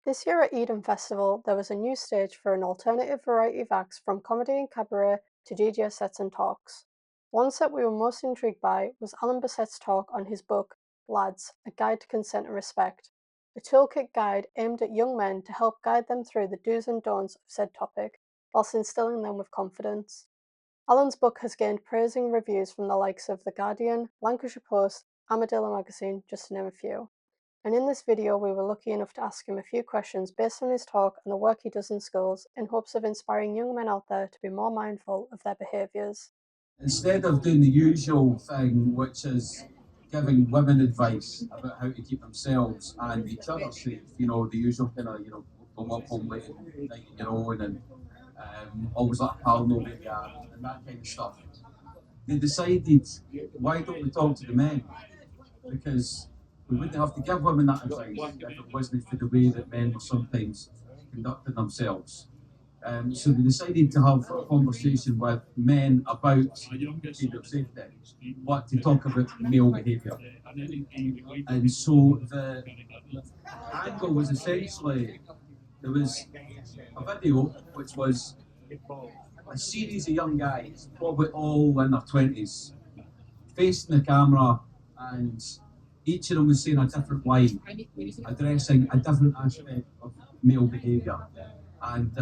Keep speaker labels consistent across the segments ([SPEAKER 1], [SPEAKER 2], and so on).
[SPEAKER 1] This year at Eden Festival, there was a new stage for an alternative variety of acts from comedy and cabaret to DJ sets and talks. One set we were most intrigued by was Alan Bissett's talk on his book, Lads, A Guide to Consent and Respect, a toolkit guide aimed at young men to help guide them through the do's and don'ts of said topic, whilst instilling them with confidence. Alan's book has gained praising reviews from the likes of The Guardian, Lancashire Post, Armadillo Magazine, just to name a few. And in this video, we were lucky enough to ask him a few questions based on his talk and the work he does in schools in hopes of inspiring young men out there to be more mindful of their behaviours.
[SPEAKER 2] Instead of doing the usual thing, which is giving women advice about how to keep themselves and each other safe, the usual kind of, don't walk home late at night on your own and always let a pal know where you are and that kind of stuff. They decided, why don't we talk to the men? Because we wouldn't have to give women that advice if it wasn't for the way that men were sometimes conducting themselves. So we decided to have a conversation with men about behaviour safety, but to talk about male behaviour. And so the angle was essentially, there was a video which was a series of young guys, probably all in their 20s, facing the camera, and each of them was saying a different line, addressing a different aspect of male behaviour. And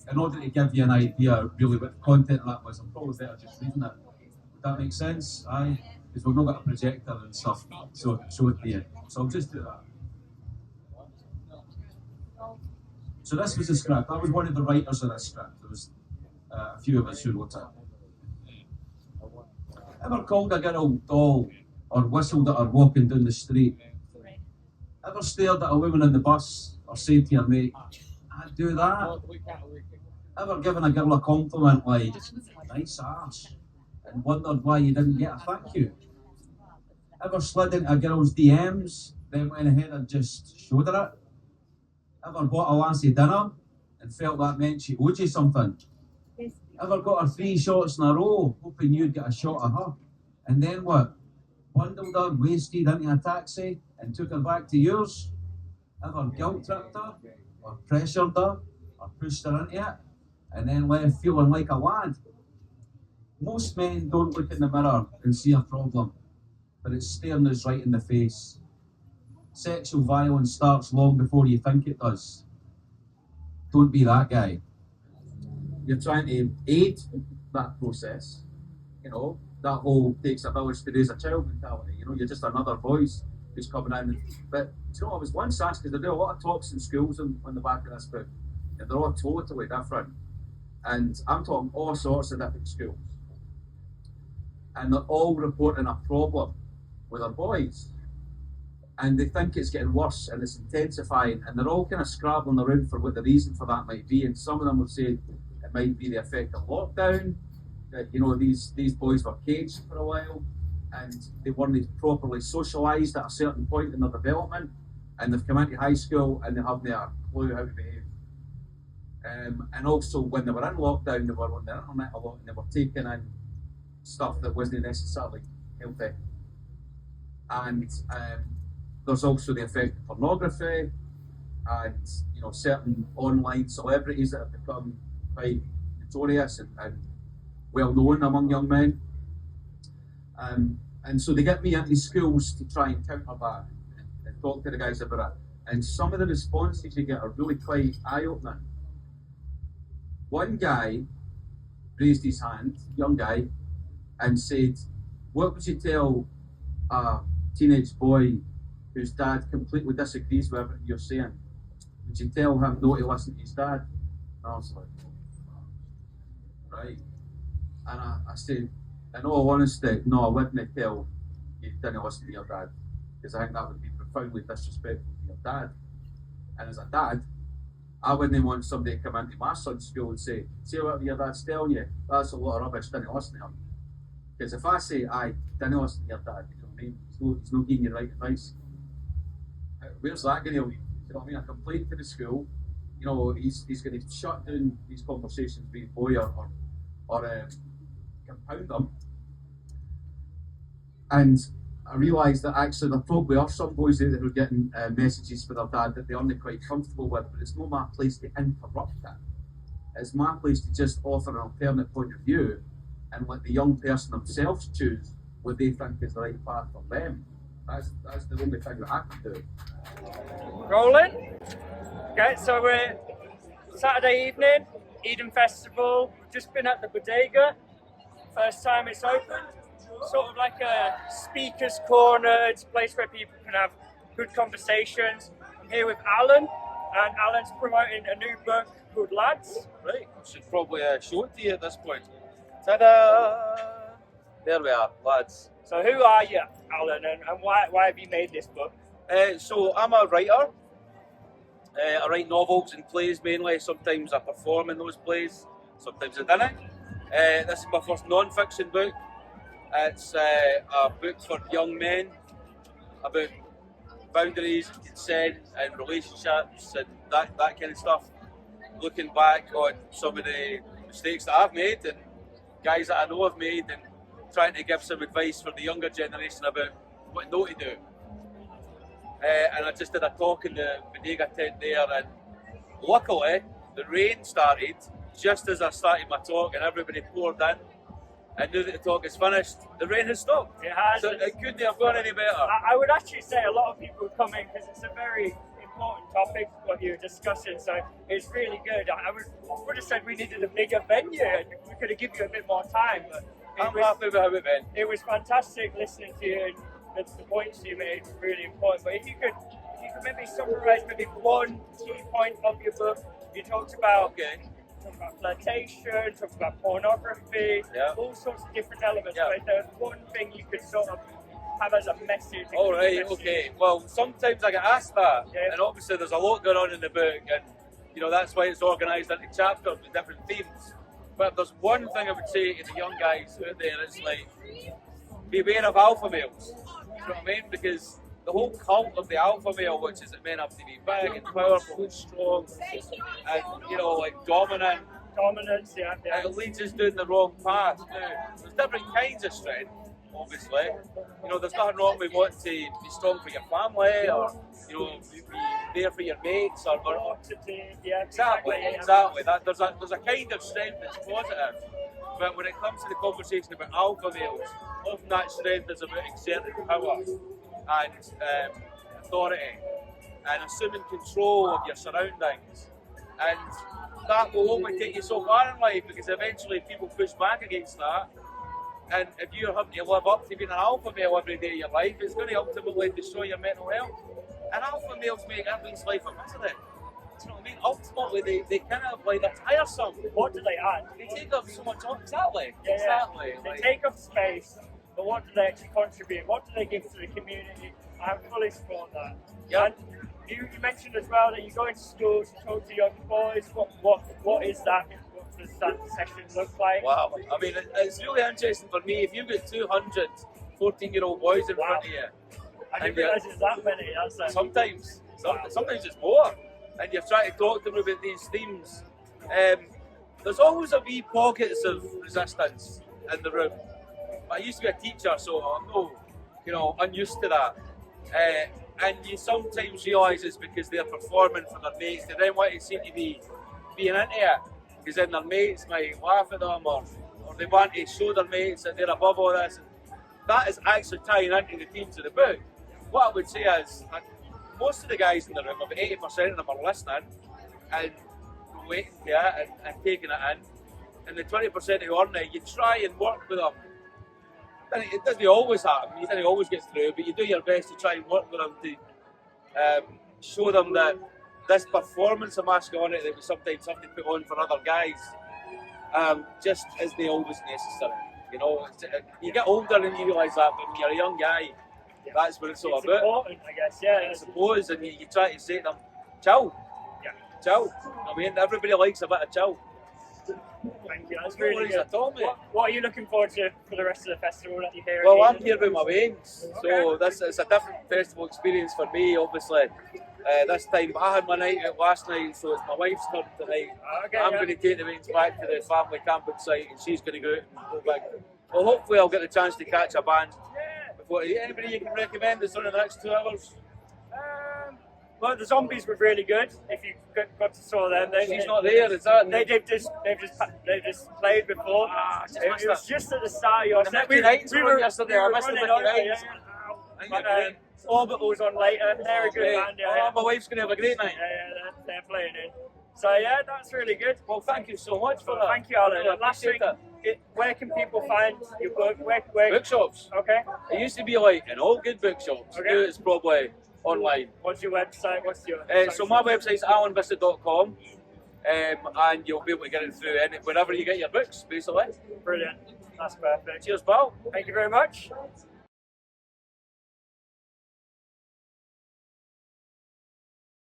[SPEAKER 2] in order to give you an idea really what the content of that was, I'm probably better just reading it. Would that make sense? Aye? Because we've not got a projector and stuff, so show it to you. So I'll just do that. So this was the script. I was one of the writers of this script. There was a few of us who wrote it. Ever called a girl doll or whistled at her walking down the street? Ever stared at a woman in the bus or said to your mate, I'd do that? Ever given a girl a compliment like, nice arse, and wondered why you didn't get a thank you? Ever slid into a girl's DMs, then went ahead and just showed her it? Ever bought a lassie dinner and felt that meant she owed you something? Ever got her 3 shots in a row, hoping you'd get a shot of her? And then what? Bundled her, wasted into a taxi, and took her back to yours? Ever guilt-tripped her, or pressured her, or pushed her into it, and then left feeling like a lad? Most men don't look in the mirror and see a problem, but it's staring us right in the face. Sexual violence starts long before you think it does. Don't be that guy. You're trying to aid that process, that whole takes a village to raise a child mentality. You're just another voice who's coming in. But I was once asked, because I do a lot of talks in schools on the back of this book, and they're all totally different. And I'm talking all sorts of different schools. And they're all reporting a problem with their boys. And they think it's getting worse and it's intensifying, and they're all kind of scrabbling around for what the reason for that might be. And some of them have said it might be the effect of lockdown, that these boys were caged for a while and they weren't properly socialised at a certain point in their development, and they've come into high school and they haven't a clue how to behave. And also when they were in lockdown, they were on the internet a lot and they were taking in stuff that wasn't necessarily healthy. And there's also the effect of pornography and certain online celebrities that have become quite notorious and well known among young men. And so they get me into schools to try and counter that and talk to the guys about it. And some of the responses you get are really quite eye-opening. One guy raised his hand, young guy, and said, what would you tell a teenage boy whose dad completely disagrees with everything you're saying? Would you tell him not to listen to his dad? And I was like, right. And I said, in all honesty, no, I wouldn't tell you didn't listen to your dad, because I think that would be profoundly disrespectful to your dad. And as a dad, I wouldn't want somebody to come into my son's school and say whatever your dad's telling you, that's a lot of rubbish, didn't listen to him. Because if I say, didn't listen to your dad, you know what I mean? He's not giving you the right advice. Where's that going to lead? You know what I mean? A complaint to the school, he's going to shut down these conversations with his boy or compound them. And I realised that actually there probably are some boys out there who are getting messages for their dad that they aren't quite comfortable with, but it's not my place to interrupt that. It's my place to just offer an alternate point of view and let the young person themselves choose what they think is the right path for them. That's the only thing that I can do.
[SPEAKER 3] Rolling. Okay, so we're Saturday evening, Eden Festival. We've just been at the Bodega. First time it's opened. Sort of like a speaker's corner. It's a place where people can have good conversations. I'm here with Alan, and Alan's promoting a new book called Lads.
[SPEAKER 4] Right, should probably show it to you at this point. Ta-da! There we are, lads.
[SPEAKER 3] So who are you, Alan, and why have you made this book?
[SPEAKER 4] So I'm a writer. I write novels and plays mainly. Sometimes I perform in those plays, sometimes I don't. This is my first non-fiction book. It's a book for young men about boundaries, consent and relationships and that kind of stuff. Looking back on some of the mistakes that I've made and guys that I know have made, and trying to give some advice for the younger generation about what not to do. And I just did a talk in the Bodega tent there, and luckily the rain started just as I started my talk, and everybody poured in. And now that the talk is finished, the rain has stopped.
[SPEAKER 3] It has.
[SPEAKER 4] So it couldn't have gone any better.
[SPEAKER 3] I would actually say a lot of people come in because it's a very important topic what you're discussing, so it's really good. I would have said we needed a bigger venue and we could have given you a bit more time, but
[SPEAKER 4] I'm happy with how it went.
[SPEAKER 3] It was fantastic listening to you, and the points you made were really important. But if you could maybe summarize maybe one key point of your book. You talked about flirtation, talked about pornography, all sorts of different elements.
[SPEAKER 4] Yeah.
[SPEAKER 3] But there's one thing you could sort of have as a message.
[SPEAKER 4] All right, okay. Well, sometimes I get asked that,
[SPEAKER 3] Yeah.
[SPEAKER 4] and obviously there's a lot going on in the book, and you know that's why it's organised into chapters with different themes. But if there's one thing I would say to the young guys out there, it's like beware of alpha males. You know what I mean? Because the whole cult of the alpha male, which is that men have to be big and powerful and strong, and you know, like
[SPEAKER 3] Dominance, yeah.
[SPEAKER 4] it leads us down the wrong path. Now, there's different kinds of strength, obviously. You know, there's nothing wrong with wanting to be strong for your family, or you know, be there for your mates, or exactly. There's a kind of strength that's positive, but when it comes to the conversation about alpha males, often that strength is about exerting power and authority and assuming control of your surroundings, and that will only take you so far in life, because eventually people push back against that, and if you're having to live up to being an alpha male every day of your life, it's going to ultimately destroy your mental health. And alpha males make everyone's life a misery. You know what I mean? Ultimately, they kind of like, they're tiresome.
[SPEAKER 3] What do they add?
[SPEAKER 4] They take up so much. Exactly.
[SPEAKER 3] They take up space, but what do they actually contribute? What do they give to the community? I fully support that.
[SPEAKER 4] Yeah.
[SPEAKER 3] And you mentioned as well that you go into schools to talk to young boys. What is that? What does that session look like?
[SPEAKER 4] Wow. I mean, it's really interesting for me. If you've got 200 14-year-old boys in front of you,
[SPEAKER 3] I didn't realise there's that many.
[SPEAKER 4] Sometimes it's more. And you're trying to talk to them about these themes. There's always a wee pockets of resistance in the room. I used to be a teacher, so I'm no, unused to that. And you sometimes realise it's because they're performing for their mates. They then want to seem to be being into it, because then their mates might laugh at them, or they want to show their mates that they're above all this. And that is actually tying into the themes of the book. What I would say is, most of the guys in the room, about 80% of them are listening and waiting to it and taking it in. And the 20% who aren't, you try and work with them. It doesn't always happen, you didn't always get through, but you do your best to try and work with them to show them that this performance of masculinity that we sometimes have to put on for other guys just isn't always necessary. You know, you get older and you realise that, but when you're a young guy, that's what it's all about.
[SPEAKER 3] Important, I guess, yeah.
[SPEAKER 4] I suppose, and you try to say to them, chill.
[SPEAKER 3] Yeah.
[SPEAKER 4] Chill. I mean, everybody likes a bit of chill.
[SPEAKER 3] Thank you, that's really good.
[SPEAKER 4] At all, mate.
[SPEAKER 3] What are you looking forward to for the rest of the festival that you hear?
[SPEAKER 4] Well, I'm here with my mates, so this is a different festival experience for me, obviously. This time, I had my night out last night, so it's my wife's turn tonight. I'm going to take the mates back to the family camping site, and she's going to go out and go back. Well, hopefully I'll get the chance to catch a band before anybody you can recommend that's on the next 2 hours?
[SPEAKER 3] Well, the zombies were really good. If you got to saw them,
[SPEAKER 4] She's not there, is that?
[SPEAKER 3] They've just played before. It was just at the start of your set.
[SPEAKER 4] We were yesterday. I missed the
[SPEAKER 3] running
[SPEAKER 4] Mickey
[SPEAKER 3] over,
[SPEAKER 4] Knights.
[SPEAKER 3] But Orbital's on later. They're a good band.
[SPEAKER 4] Oh, my wife's going to have a great night.
[SPEAKER 3] Yeah, they're playing in. So yeah, that's really good.
[SPEAKER 4] Well, thank you so much for that.
[SPEAKER 3] Thank you, Alan.
[SPEAKER 4] I
[SPEAKER 3] Last thing,
[SPEAKER 4] appreciate
[SPEAKER 3] where can people find your book? Where?
[SPEAKER 4] Bookshops.
[SPEAKER 3] Okay.
[SPEAKER 4] It used to be like in all good bookshops.
[SPEAKER 3] Okay.
[SPEAKER 4] Now it's probably online.
[SPEAKER 3] What's your website? What's your?
[SPEAKER 4] So my website's alanbissett.com, and you'll be able to get it through wherever you get your books, basically.
[SPEAKER 3] Brilliant. That's perfect.
[SPEAKER 4] Cheers, pal.
[SPEAKER 3] Thank you very much.